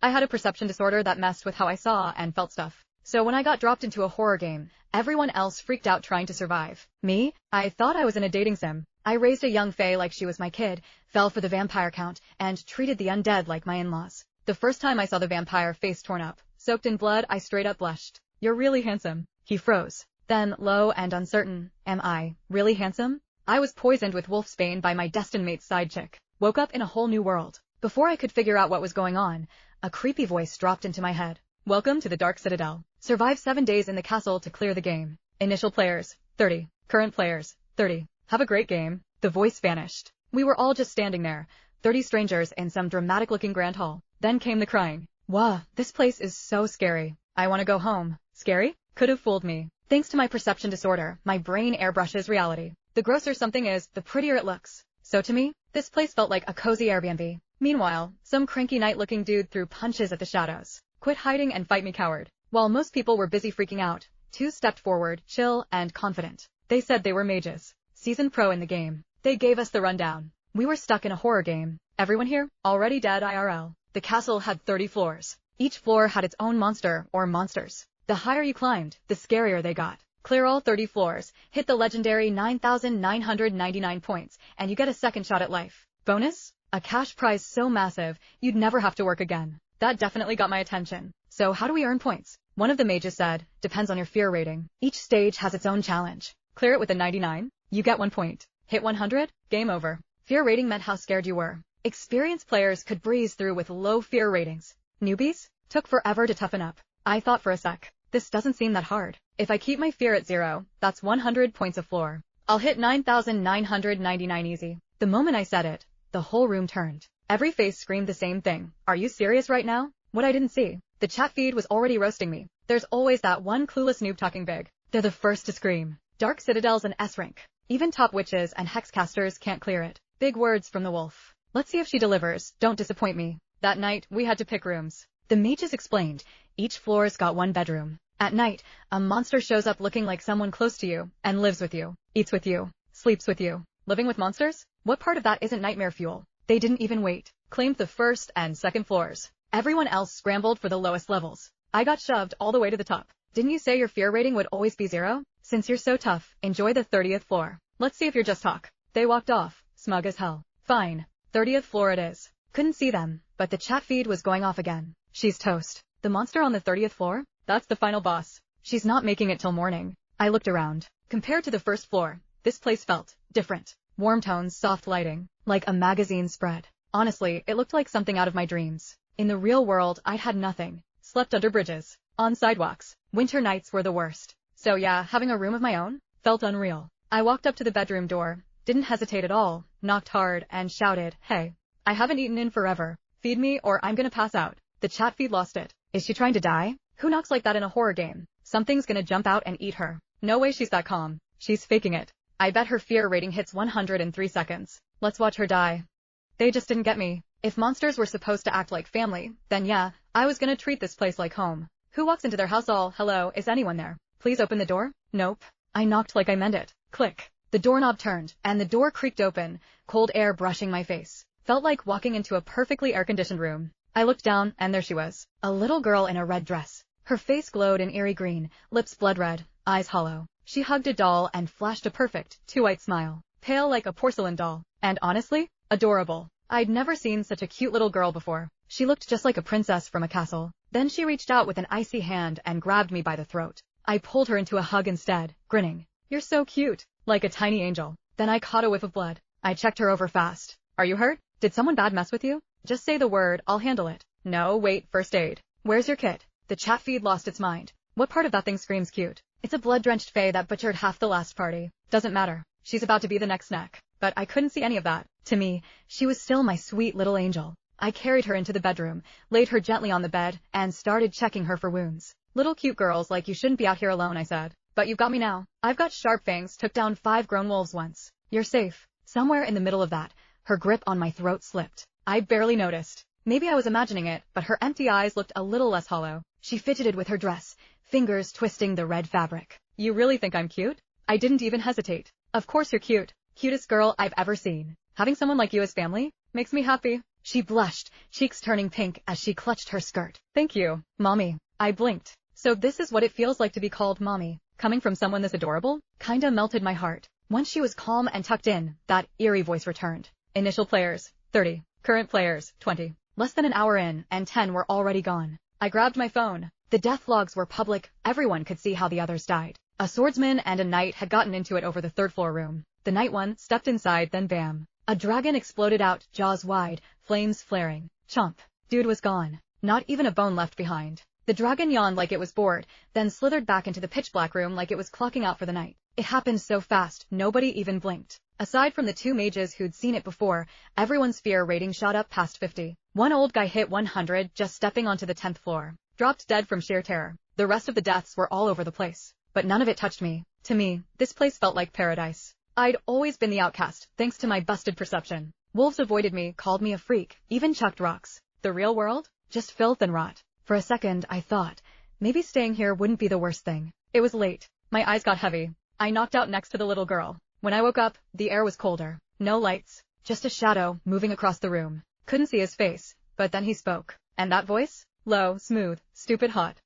I had a perception disorder that messed with how I saw and felt stuff. So when I got dropped into a horror game, everyone else freaked out trying to survive. Me? I thought I was in a dating sim. I raised a young fae like she was my kid, fell for the vampire count, and treated the undead like my in-laws. The first time I saw the vampire face torn up, soaked in blood, I straight up blushed. You're really handsome. He froze. Then, low and uncertain, am I really handsome? I was poisoned with wolfsbane by my destined mate's side chick. Woke up in a whole new world. Before I could figure out what was going on, a creepy voice dropped into my head. Welcome to the Dark Citadel. Survive 7 days in the castle to clear the game. Initial players, 30. Current players, 30. Have a great game. The voice vanished. We were all just standing there, 30 strangers in some dramatic-looking grand hall. Then came the crying. Whoa, this place is so scary. I want to go home. Scary? Could have fooled me. Thanks to my perception disorder, my brain airbrushes reality. The grosser something is, the prettier it looks. So to me, this place felt like a cozy Airbnb. Meanwhile, some cranky knight-looking dude threw punches at the shadows. Quit hiding and fight me, coward. While most people were busy freaking out, 2 stepped forward, chill and confident. They said they were mages. Seasoned pro in the game. They gave us the rundown. We were stuck in a horror game. Everyone here? Already dead IRL. The castle had 30 floors. Each floor had its own monster or monsters. The higher you climbed, the scarier they got. Clear all 30 floors, hit the legendary 9,999 points, and you get a second shot at life. Bonus? A cash prize so massive, you'd never have to work again. That definitely got my attention. So how do we earn points? One of the mages said, depends on your fear rating. Each stage has its own challenge. Clear it with a 99, you get 1 point. Hit 100, game over. Fear rating meant how scared you were. Experienced players could breeze through with low fear ratings. Newbies? Took forever to toughen up. I thought for a sec. This doesn't seem that hard. If I keep my fear at 0, that's 100 points of floor. I'll hit 9,999 easy. The moment I said it, the whole room turned. Every face screamed the same thing. Are you serious right now? What I didn't see. The chat feed was already roasting me. There's always that one clueless noob talking big. They're the first to scream. Dark Citadel's an S rank. Even top witches and hexcasters can't clear it. Big words from the wolf. Let's see if she delivers. Don't disappoint me. That night, we had to pick rooms. The mages explained. Each floor's got 1 bedroom. At night, a monster shows up looking like someone close to you, and lives with you, eats with you, sleeps with you. Living with monsters? What part of that isn't nightmare fuel? They didn't even wait. Claimed the 1st and 2nd floors. Everyone else scrambled for the lowest levels. I got shoved all the way to the top. Didn't you say your fear rating would always be 0? Since you're so tough, enjoy the 30th floor. Let's see if you're just talk. They walked off, smug as hell. Fine. 30th floor it is. Couldn't see them, but the chat feed was going off again. She's toast. The monster on the 30th floor? That's the final boss. She's not making it till morning. I looked around. Compared to the 1st floor, this place felt different. Warm tones, soft lighting, like a magazine spread. Honestly, it looked like something out of my dreams. In the real world, I'd had nothing. Slept under bridges, on sidewalks. Winter nights were the worst. So yeah, having a room of my own felt unreal. I walked up to the bedroom door, didn't hesitate at all, knocked hard, and shouted, hey, I haven't eaten in forever. Feed me or I'm gonna pass out. The chat feed lost it. Is she trying to die? Who knocks like that in a horror game? Something's gonna jump out and eat her. No way she's that calm. She's faking it. I bet her fear rating hits 100 in 3 seconds. Let's watch her die. They just didn't get me. If monsters were supposed to act like family, then yeah, I was gonna treat this place like home. Who walks into their house all, hello, is anyone there? Please open the door? Nope. I knocked like I meant it. Click. The doorknob turned, and the door creaked open, cold air brushing my face. Felt like walking into a perfectly air-conditioned room. I looked down, and there she was. A little girl in a red dress. Her face glowed in eerie green, lips blood red, eyes hollow. She hugged a doll and flashed a perfect, 2-white smile. Pale like a porcelain doll. And honestly, adorable. I'd never seen such a cute little girl before. She looked just like a princess from a castle. Then she reached out with an icy hand and grabbed me by the throat. I pulled her into a hug instead, grinning. You're so cute. Like a tiny angel. Then I caught a whiff of blood. I checked her over fast. Are you hurt? Did someone bad mess with you? Just say the word, I'll handle it. No, wait, first aid. Where's your kit? The chat feed lost its mind. What part of that thing screams cute? It's a blood-drenched fae that butchered half the last party. Doesn't matter. She's about to be the next snack. But I couldn't see any of that. To me, she was still my sweet little angel. I carried her into the bedroom, laid her gently on the bed, and started checking her for wounds. Little cute girls like you shouldn't be out here alone, I said. But you've got me now. I've got sharp fangs, took down 5 grown wolves once. You're safe. Somewhere in the middle of that, her grip on my throat slipped. I barely noticed. Maybe I was imagining it, but her empty eyes looked a little less hollow. She fidgeted with her dress, fingers twisting the red fabric. You really think I'm cute? I didn't even hesitate. Of course you're cute. Cutest girl I've ever seen. Having someone like you as family makes me happy. She blushed, cheeks turning pink as she clutched her skirt. Thank you, Mommy. I blinked. So this is what it feels like to be called Mommy. Coming from someone this adorable? Kinda melted my heart. Once she was calm and tucked in, that eerie voice returned. Initial players, 30. Current players, 20. Less than an hour in, and 10 were already gone. I grabbed my phone. The death logs were public, everyone could see how the others died. A swordsman and a knight had gotten into it over the third-floor room. The knight one stepped inside, then bam. A dragon exploded out, jaws wide, flames flaring. Chomp. Dude was gone. Not even a bone left behind. The dragon yawned like it was bored, then slithered back into the pitch-black room like it was clocking out for the night. It happened so fast, nobody even blinked. Aside from the two mages who'd seen it before, everyone's fear rating shot up past 50. One old guy hit 100 just stepping onto the 10th floor. Dropped dead from sheer terror. The rest of the deaths were all over the place. But none of it touched me. To me, this place felt like paradise. I'd always been the outcast, thanks to my busted perception. Wolves avoided me, called me a freak, even chucked rocks. The real world? Just filth and rot. For a second, I thought, maybe staying here wouldn't be the worst thing. It was late. My eyes got heavy. I knocked out next to the little girl. When I woke up, the air was colder. No lights. Just a shadow, moving across the room. Couldn't see his face, but then he spoke. And that voice? Low, smooth, stupid hot.